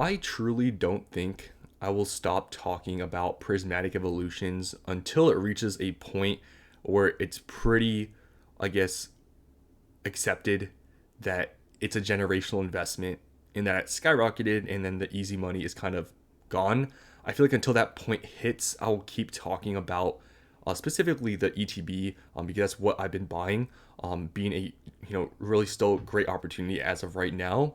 I truly don't think I will stop talking about prismatic evolutions until it reaches a point where it's pretty, I guess, accepted that it's a generational investment and that it's skyrocketed and then the easy money is kind of gone. I feel like until that point hits, I'll keep talking about specifically the ETB because that's what I've been buying, being a really still great opportunity as of right now.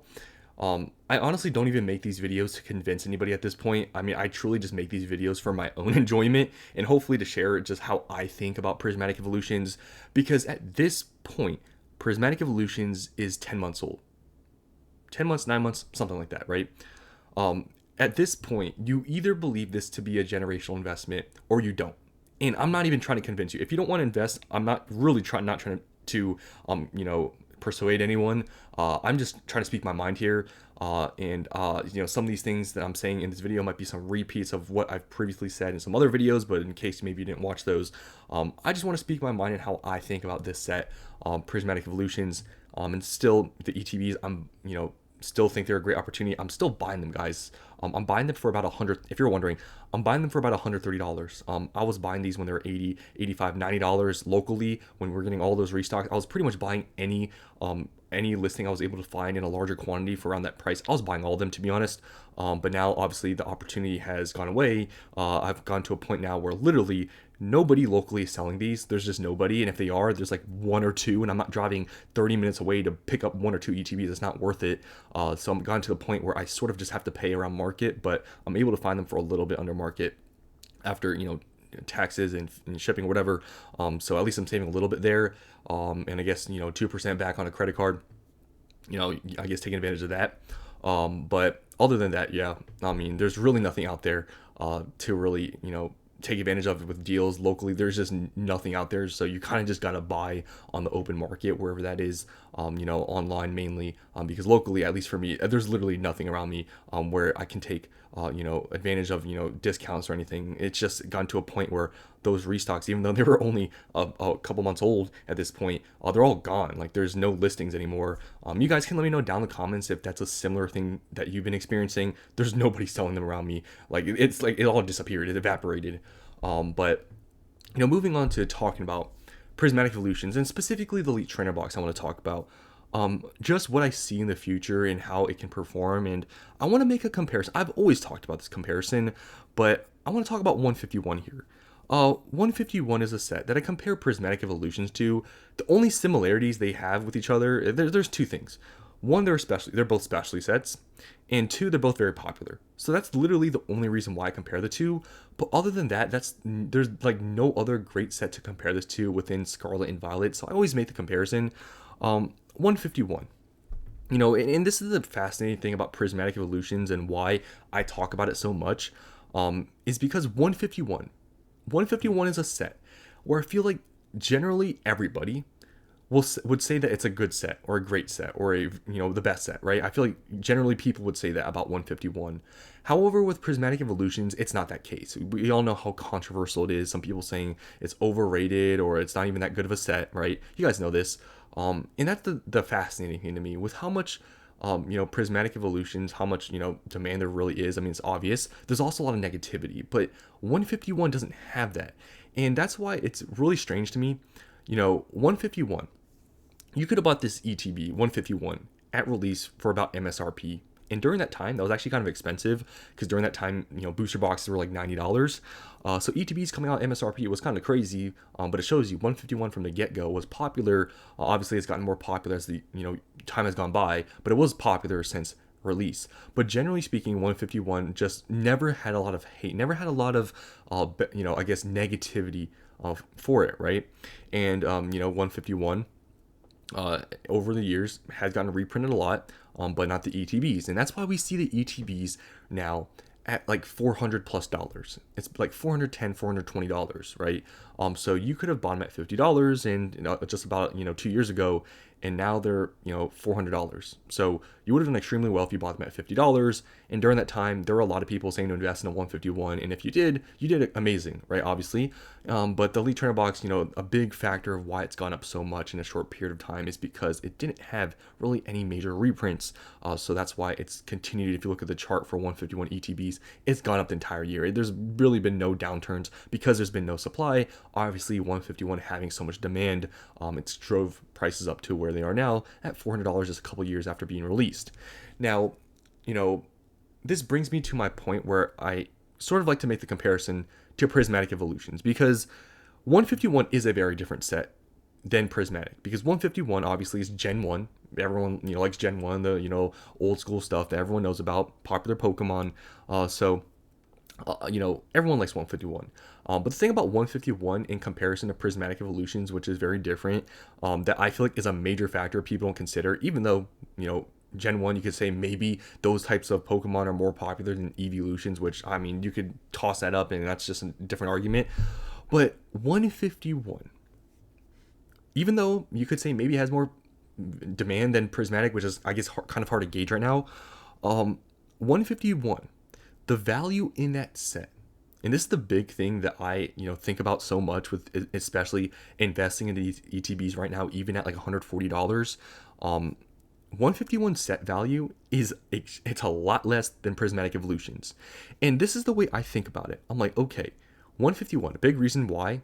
I honestly don't even make these videos to convince anybody at this point. I mean, I truly just make these videos for my own enjoyment and hopefully to share just how I think about prismatic evolutions because at this point, prismatic evolutions is 10 months old. 10 months, 9 months, something like that, right? At this point, you either believe this to be a generational investment or you don't. And I'm not even trying to convince you. If you don't want to invest, I'm not really trying to persuade anyone. I'm just trying to speak my mind here. And some of these things that I'm saying in this video might be some repeats of what I've previously said in some other videos, but in case maybe you didn't watch those, I just want to speak my mind and how I think about this set, Prismatic Evolutions, and still the ETBs. Still think they're a great opportunity. I'm still buying them, guys. I'm buying them for about 100. If you're wondering, I'm buying them for about $130. I was buying these when they were 80, 85, $90 locally when we're getting all those restocks. I was pretty much buying any listing I was able to find in a larger quantity for around that price. I was buying all of them, to be honest. But now obviously the opportunity has gone away. I've gone to a point now where literally nobody locally is selling these. There's just nobody. And if they are, there's like one or two, and I'm not driving 30 minutes away to pick up one or two ETBs. It's not worth it. So I'm gone to the point where I sort of just have to pay around market, but I'm able to find them for a little bit under market after, taxes and shipping or whatever. So at least I'm saving a little bit there. And I guess, 2% back on a credit card, I guess taking advantage of that. But other than that, yeah, I mean, there's really nothing out there to really, take advantage of with deals locally. There's just nothing out there, so you kind of just gotta buy on the open market wherever that is, online mainly, because locally, at least for me, there's literally nothing around me where I can take advantage of discounts or anything. It's just gotten to a point where those restocks, even though they were only a couple months old at this point, they're all gone. Like there's no listings anymore. You guys can let me know down in the comments if that's a similar thing that you've been experiencing. There's nobody selling them around me. Like it's like it all disappeared. It evaporated. But moving on to talking about prismatic evolutions and specifically the elite trainer box, I want to talk about just what I see in the future and how it can perform. And I want to make a comparison. I've always talked about this comparison, but I want to talk about 151 here. 151 is a set that I compare prismatic evolutions to. The only similarities they have with each other, there's two things. One, they're both specialty sets, and two, they're both very popular. So that's literally the only reason why I compare the two. But other than that, there's like no other great set to compare this to within Scarlet and Violet. So I always make the comparison. 151. And this is the fascinating thing about prismatic evolutions and why I talk about it so much, is because 151 is a set where I feel like generally everybody would say that it's a good set or a great set or the best set, right? I feel like generally people would say that about 151. However, with prismatic evolutions, it's not that case. We all know how controversial it is. Some people saying it's overrated or it's not even that good of a set, right? You guys know this. And that's the fascinating thing to me with how much prismatic evolutions, how much demand there really is. I mean, it's obvious. There's also a lot of negativity, but 151 doesn't have that, and that's why it's really strange to me. 151, you could have bought this ETB 151 at release for about MSRP. And during that time, that was actually kind of expensive because during that time, booster boxes were like $90. So ETBs coming out MSRP was kind of crazy, but it shows you 151 from the get-go was popular. Obviously, it's gotten more popular as the time has gone by, but it was popular since release. But generally speaking, 151 just never had a lot of hate, never had a lot of, I guess, negativity for it, right? And 151 over the years has gotten reprinted a lot, but not the ETBs, and that's why we see the ETBs now at like $400+. It's like $410, $420, right? So you could have bought them at $50, and just about 2 years ago, and now they're, $400. So you would have done extremely well if you bought them at $50. And during that time, there were a lot of people saying to invest in a 151, and if you did amazing, right? Obviously, but the Elite Trainer box, a big factor of why it's gone up so much in a short period of time is because it didn't have really any major reprints. So that's why it's continued. If you look at the chart for 151 ETBs, it's gone up the entire year. There's really been no downturns because there's been no supply. Obviously, 151 having so much demand, it's drove prices up to where they are now at $400 just a couple years after being released. Now, this brings me to my point where I sort of like to make the comparison to Prismatic Evolutions, because 151 is a very different set than Prismatic, because 151 obviously is Gen 1. Everyone likes Gen 1, the old school stuff that everyone knows about, popular Pokemon. So everyone likes 151. But the thing about 151 in comparison to Prismatic Evolutions, which is very different, that I feel like is a major factor people don't consider, even though, Gen 1, you could say maybe those types of Pokemon are more popular than Evolutions, which, I mean, you could toss that up and that's just a different argument. But 151, even though you could say maybe it has more demand than Prismatic, which is, I guess, kind of hard to gauge right now, 151, the value in that set, and this is the big thing that I think about so much with especially investing into these ETBs right now, even at like $140. 151 set value it's a lot less than Prismatic Evolutions, and this is the way I think about it. I'm like, okay, 151, a big reason why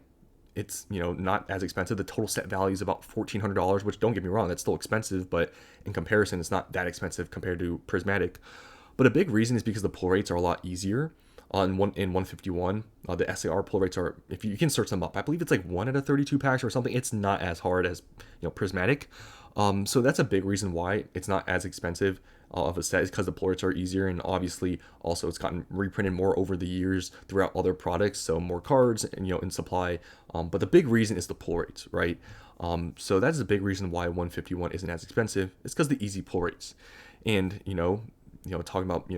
it's not as expensive. The total set value is about $1,400, which, don't get me wrong, that's still expensive, but in comparison, it's not that expensive compared to Prismatic. But a big reason is because the pull rates are a lot easier in 151. The SAR pull rates are, if you can search them up, I believe it's like 1 out of 32 packs or something. It's not as hard as Prismatic. So that's a big reason why it's not as expensive of a set, is because the pull rates are easier, and obviously also it's gotten reprinted more over the years throughout other products, so more cards and in supply. But the big reason is the pull rates, right? So that's a big reason why 151 isn't as expensive. It's because the easy pull rates. And talking about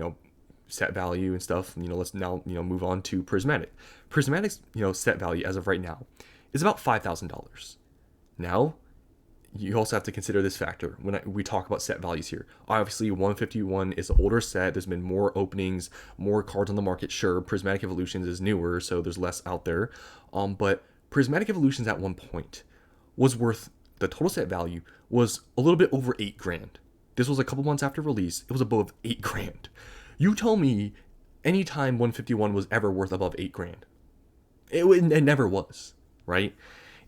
set value and stuff, let's now move on to Prismatic. Prismatic's set value as of right now is about $5,000. Now, you also have to consider this factor when we talk about set values here. Obviously, 151 is an older set. There's been more openings, more cards on the market. Sure, Prismatic Evolutions is newer, so there's less out there. But Prismatic Evolutions at one point was worth, the total set value was a little bit over $8,000. This was a couple months after release. It was above $8,000. You tell me anytime 151 was ever worth above $8,000. It never was, right?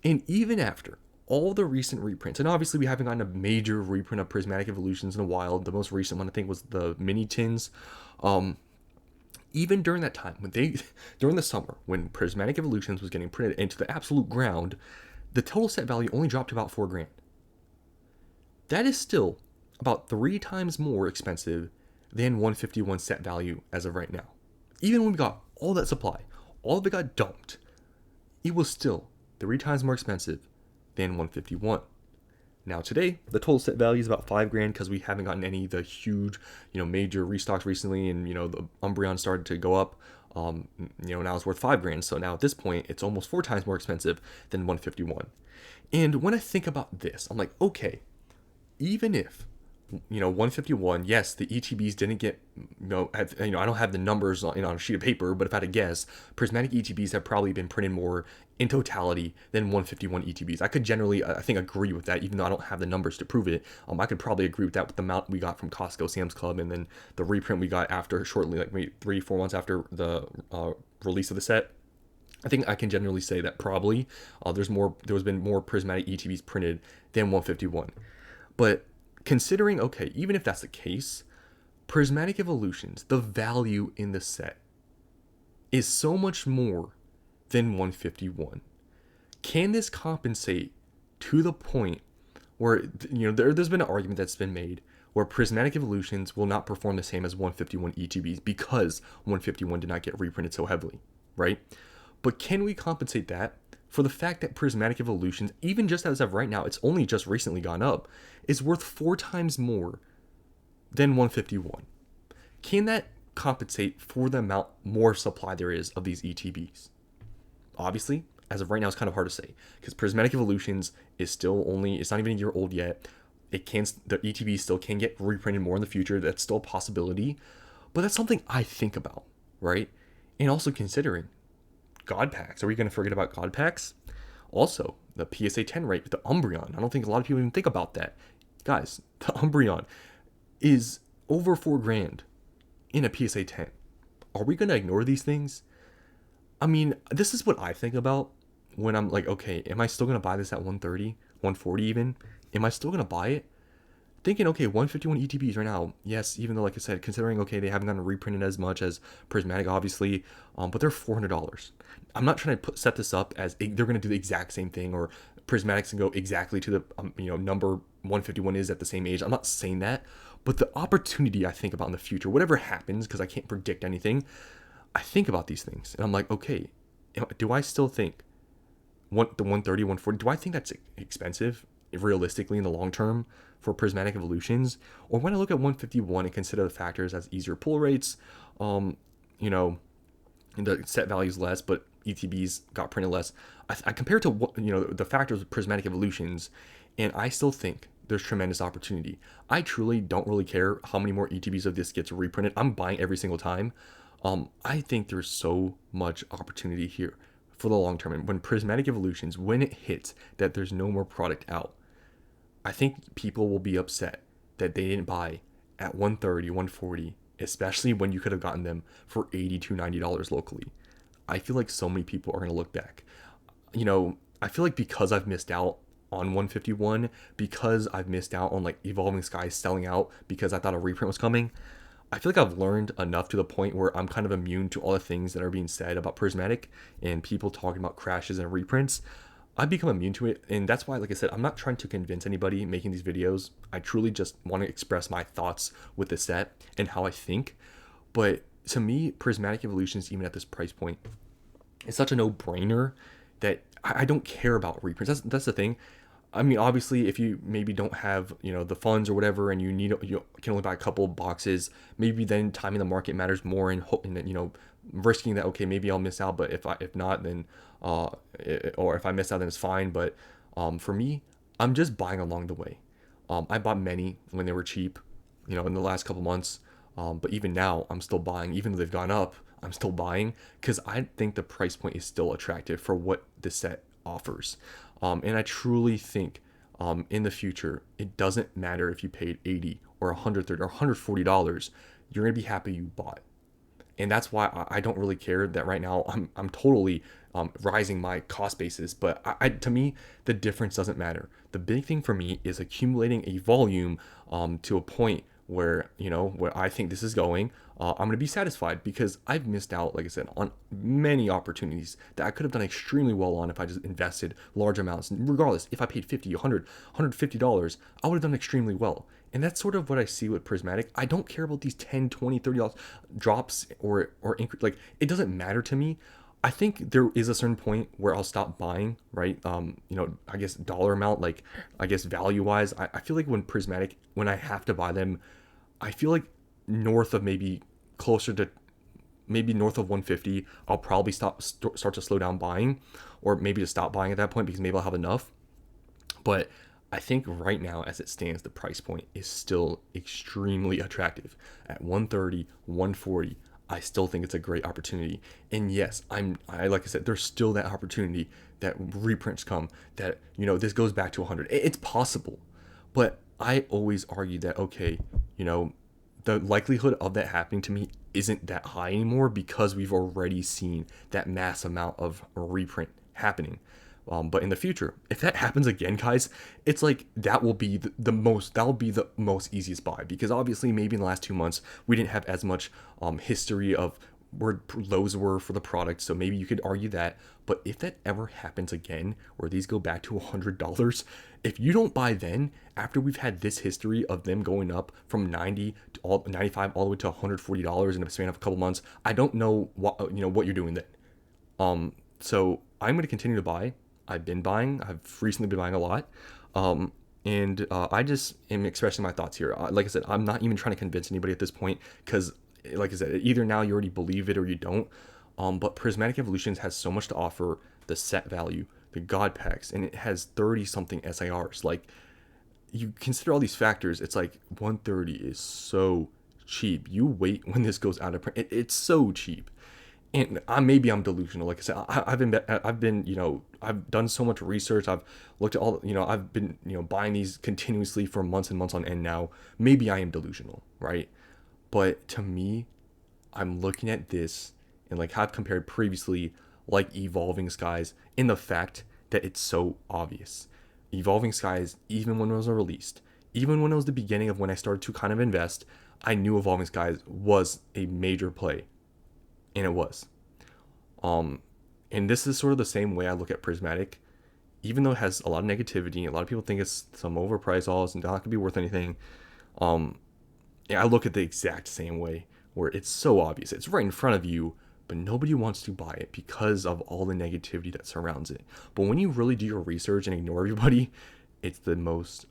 And even after all the recent reprints, and obviously we haven't gotten a major reprint of Prismatic Evolutions in a while. The most recent one, I think, was the mini tins. Even during that time, during the summer, when Prismatic Evolutions was getting printed into the absolute ground, the total set value only dropped to about $4,000. That is still about 3 times more expensive than 151 set value as of right now. Even when we got all that supply, all of it got dumped, it was still 3 times more expensive than 151. Now today, the total set value is about $5,000 because we haven't gotten any of the huge, major restocks recently, and the Umbreon started to go up. Now it's worth $5,000. So now at this point, it's almost 4 times more expensive than 151. And when I think about this, I'm like, okay, even if 151, yes, the ETBs didn't get, I don't have the numbers on a sheet of paper, but if I had to guess, Prismatic ETBs have probably been printed more in totality than 151 ETBs. I could generally, I think, agree with that, even though I don't have the numbers to prove it. I could probably agree with that with the amount we got from Costco, Sam's Club, and then the reprint we got after, shortly, like maybe 3-4 months after the release of the set. I think I can generally say that probably there's been more Prismatic ETBs printed than 151. But considering, okay, even if that's the case, Prismatic Evolutions, the value in the set is so much more than 151. Can this compensate to the point where, there's been an argument that's been made where Prismatic Evolutions will not perform the same as 151 ETBs because 151 did not get reprinted so heavily, right? But can we compensate that for the fact that Prismatic Evolutions, even just as of right now, it's only just recently gone up, is worth 4 times more than 151? Can that compensate for the amount more supply there is of these ETBs? Obviously, as of right now, it's kind of hard to say because Prismatic Evolutions is still only, it's not even a year old yet. the ETBs still can get reprinted more in the future. That's still a possibility, but that's something I think about, right? And also considering God packs. Are we going to forget about God packs? Also, the PSA 10 rate with the Umbreon. I don't think a lot of people even think about that. Guys, the Umbreon is over $4,000 in a PSA 10. Are we going to ignore these things? I mean, this is what I think about when I'm like, okay, am I still going to buy this at 130, 140 even? Am I still going to buy it? Thinking, okay, 151 ETBs right now. Yes, even though, like I said, considering, okay, they haven't gotten reprinted as much as Prismatic, obviously, but they're $400. I'm not trying to set this up as they're going to do the exact same thing, or Prismatics can go exactly to the, number 151 is at the same age. I'm not saying that, but the opportunity I think about in the future, whatever happens, because I can't predict anything, I think about these things, and I'm like, okay, do I still think the 130, 140, do I think that's expensive, realistically, in the long term for Prismatic Evolutions? Or when I look at 151 and consider the factors as easier pull rates, the set value is less, but ETBs got printed less, I compare it to what, the factors of Prismatic Evolutions, and I still think there's tremendous opportunity. I truly don't really care how many more ETBs of this gets reprinted. I'm buying every single time. I think there's so much opportunity here for the long term. And when Prismatic Evolutions, when it hits that there's no more product out, I think people will be upset that they didn't buy at 130, 140, especially when you could have gotten them for $80 to $90 locally. I feel like so many people are going to look back. I feel like because I've missed out on 151, because I've missed out on like Evolving Skies selling out because I thought a reprint was coming, I feel like I've learned enough to the point where I'm kind of immune to all the things that are being said about Prismatic and people talking about crashes and reprints. I've become immune to it, and that's why, like I said, I'm not trying to convince anybody making these videos. I truly just want to express my thoughts with the set and how I think. But to me, Prismatic Evolutions, even at this price point, is such a no-brainer that I don't care about reprints. That's the thing. I mean, obviously, if you maybe don't have, the funds or whatever, and you can only buy a couple of boxes, maybe then timing the market matters more, and risking that, okay, maybe I'll miss out, but if not, then or if I miss out, then it's fine. But for me, I'm just buying along the way. I bought many when they were cheap, in the last couple months. But even now, I'm still buying, even though they've gone up. I'm still buying because I think the price point is still attractive for what the set offers. And I truly think in the future, it doesn't matter if you paid $80 or $130 or $140, you're going to be happy you bought. And that's why I don't really care that right now I'm totally rising my cost basis. But to me, the difference doesn't matter. The big thing for me is accumulating a volume to a point where I think this is going. I'm going to be satisfied because I've missed out, like I said, on many opportunities that I could have done extremely well on if I just invested large amounts. And regardless, if I paid $50, $100, $150, I would have done extremely well. And that's sort of what I see with Prismatic. I don't care about these $10, $20, $30 drops or increase. Like, it doesn't matter to me. I think there is a certain point where I'll stop buying, right? I guess dollar amount, like, I guess value wise, I feel like when Prismatic, when I have to buy them, I feel like north of closer to north of 150, I'll probably start to slow down buying, or maybe just stop buying at that point because maybe I'll have enough. But I think right now, as it stands, the price point is still extremely attractive. At 130, 140, I still think it's a great opportunity. And yes, like I said, there's still that opportunity that reprints come, that, this goes back to 100. It's possible. But I always argue that, okay, the likelihood of that happening to me isn't that high anymore because we've already seen that mass amount of reprint happening. But in the future, if that happens again, guys, it's like that will be the most easiest buy, because obviously maybe in the last 2 months we didn't have as much history of where lows were for the product, so maybe you could argue that. But if that ever happens again, where these go back to $100, if you don't buy then, after we've had this history of them going up from 90 to 95 all the way to $140 in a span of a couple months, I don't know what you're doing then. So I'm going to continue to buy. I've been buying. I've recently been buying a lot. And I just am expressing my thoughts here. Like I said, I'm not even trying to convince anybody at this point, because, like I said, either now you already believe it or you don't. But Prismatic Evolutions has so much to offer: the set value, the god packs, and it has 30 something SIRs. Like, you consider all these factors. It's like 130 is so cheap. You wait when this goes out of print. It's so cheap. And maybe I'm delusional. Like I said, I've been, I've done so much research. I've looked at all, I've been, buying these continuously for months and months on end now. Maybe I am delusional, right? But to me, I'm looking at this and like have compared previously, like Evolving Skies, in the fact that it's so obvious. Evolving Skies, even when it was released, even when it was the beginning of when I started to kind of invest, I knew Evolving Skies was a major play, and it was. Um, and this is sort of the same way I look at Prismatic, even though it has a lot of negativity. A lot of people think it's some overpriced alls and not gonna be worth anything. Um, yeah, I look at the exact same way, where it's so obvious, it's right in front of you, but nobody wants to buy it because of all the negativity that surrounds it. But when you really do your research and ignore everybody, it's the most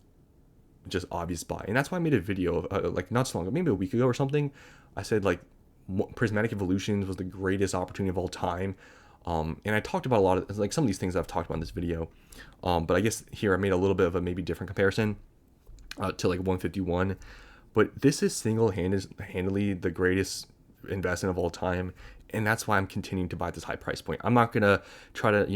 just obvious buy. And that's why I made a video like not so long ago, maybe a week ago or something. I said like Prismatic Evolutions was the greatest opportunity of all time. And I talked about a lot of like some of these things I've talked about in this video. But I guess here I made a little bit of a maybe different comparison to like 151. But this is handedly the greatest investment of all time, and that's why I'm continuing to buy at this high price point. I'm not gonna try to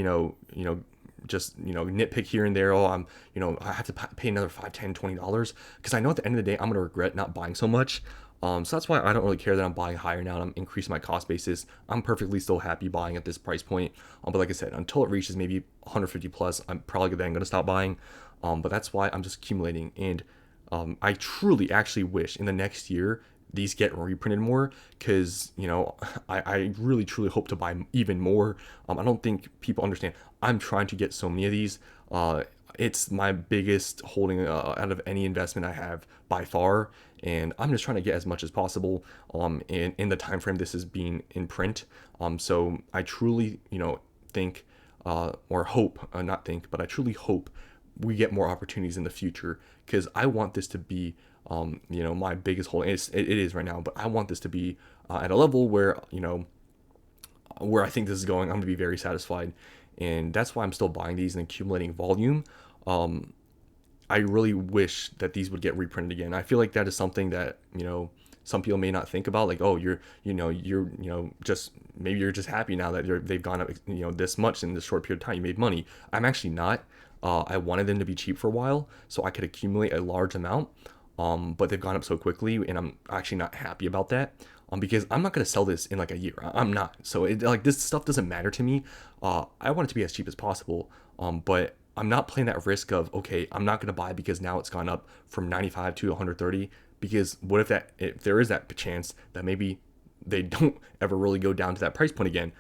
just nitpick here and there. Oh, I have to pay another $5, $10, $20 because I know at the end of the day I'm gonna regret not buying so much. So that's why I don't really care that I'm buying higher now and I'm increasing my cost basis. I'm perfectly still happy buying at this price point. But like I said, until it reaches maybe 150 plus, I'm probably then going to stop buying. But that's why I'm just accumulating. And I truly actually wish in the next year these get reprinted more because, I really truly hope to buy even more. I don't think people understand. I'm trying to get so many of these. It's my biggest holding out of any investment I have by far, and I'm just trying to get as much as possible in the time frame this is being in print. So I truly think or hope, not think, but I truly hope we get more opportunities in the future because I want this to be my biggest holding. It is right now, but I want this to be at a level where where I think this is going. I'm gonna be very satisfied, and that's why I'm still buying these and accumulating volume. I really wish that these would get reprinted again. I feel like that is something that some people may not think about. Like, oh, you're just maybe you're just happy now that they've gone up this much in this short period of time. You made money. I'm actually not. I wanted them to be cheap for a while so I could accumulate a large amount. But they've gone up so quickly, and I'm actually not happy about that. Because I'm not gonna sell this in like a year. I'm not. So this stuff doesn't matter to me. I want it to be as cheap as possible. But I'm not playing that risk of okay, I'm not gonna buy because now it's gone up from 95 to 130. Because what if there is that chance that maybe they don't ever really go down to that price point again?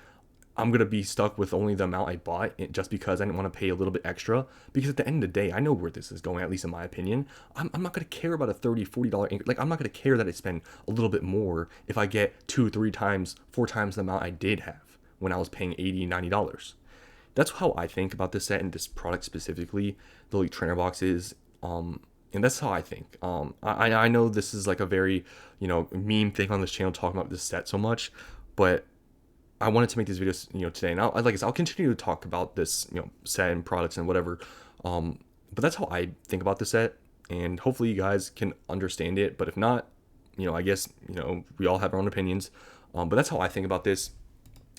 I'm going to be stuck with only the amount I bought just because I didn't want to pay a little bit extra. Because at the end of the day, I know where this is going, at least in my opinion. I'm not going to care about a $30, $40 increase. Like, I'm not going to care that I spend a little bit more if I get 2, 3 times, 4 times the amount I did have when I was paying $80, $90. That's how I think about this set and this product specifically, the Elite Trainer boxes. And that's how I think. I know this is like a very, meme thing on this channel talking about this set so much, but I wanted to make these videos, today, and I'll continue to talk about this, set and products and whatever. But that's how I think about the set, and hopefully you guys can understand it. But if not, I guess we all have our own opinions. But that's how I think about this.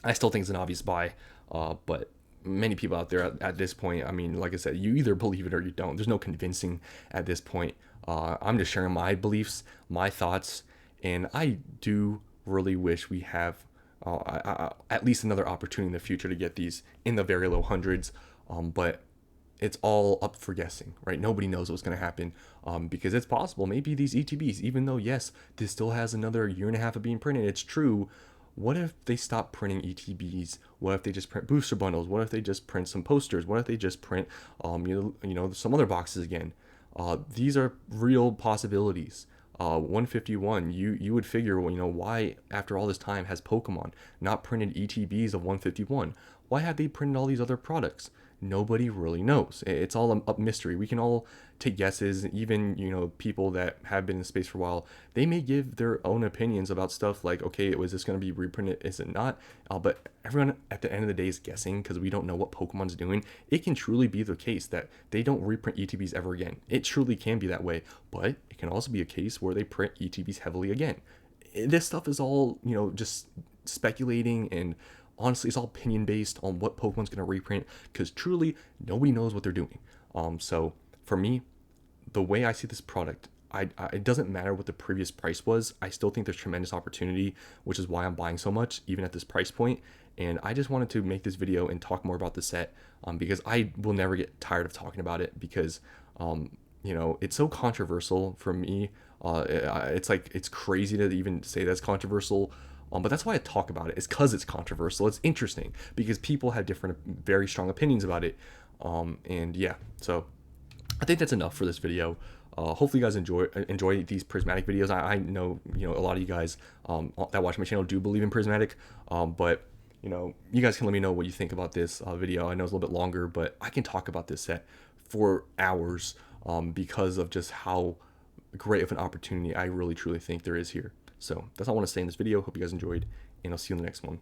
I still think it's an obvious buy, but many people out there at this point, I mean, like I said, you either believe it or you don't. There's no convincing at this point. I'm just sharing my beliefs, my thoughts, and I do really wish we have at least another opportunity in the future to get these in the very low hundreds. But it's all up for guessing, right? Nobody knows what's going to happen because it's possible. Maybe these ETBs, even though, yes, this still has another year and a half of being printed, it's true. What if they stop printing ETBs? What if they just print booster bundles? What if they just print some posters? What if they just print, some other boxes again? These are real possibilities. 151, you would figure, why after all this time has Pokemon not printed ETBs of 151? Why have they printed all these other products? nobody really knows. It's all a mystery. We can all take guesses. Even, people that have been in space for a while, they may give their own opinions about stuff like, okay, was this going to be reprinted? Is it not? But everyone at the end of the day is guessing because we don't know what Pokemon's doing. It can truly be the case that they don't reprint ETBs ever again. It truly can be that way, but it can also be a case where they print ETBs heavily again. This stuff is all, just speculating, and honestly, it's all opinion based on what Pokemon's going to reprint because truly nobody knows what they're doing. So for me, the way I see this product, it doesn't matter what the previous price was. I still think there's tremendous opportunity, which is why I'm buying so much, even at this price point. And I just wanted to make this video and talk more about the set because I will never get tired of talking about it because, it's so controversial for me. It's crazy to even say that's controversial. But that's why I talk about it. It's because it's controversial. It's interesting because people have different, very strong opinions about it. And yeah, so I think that's enough for this video. Hopefully you guys enjoy these prismatic videos. I know a lot of you guys that watch my channel do believe in prismatic, but you guys can let me know what you think about this video. I know it's a little bit longer, but I can talk about this set for hours because of just how great of an opportunity I really truly think there is here. So that's all I want to say in this video. Hope you guys enjoyed, and I'll see you in the next one.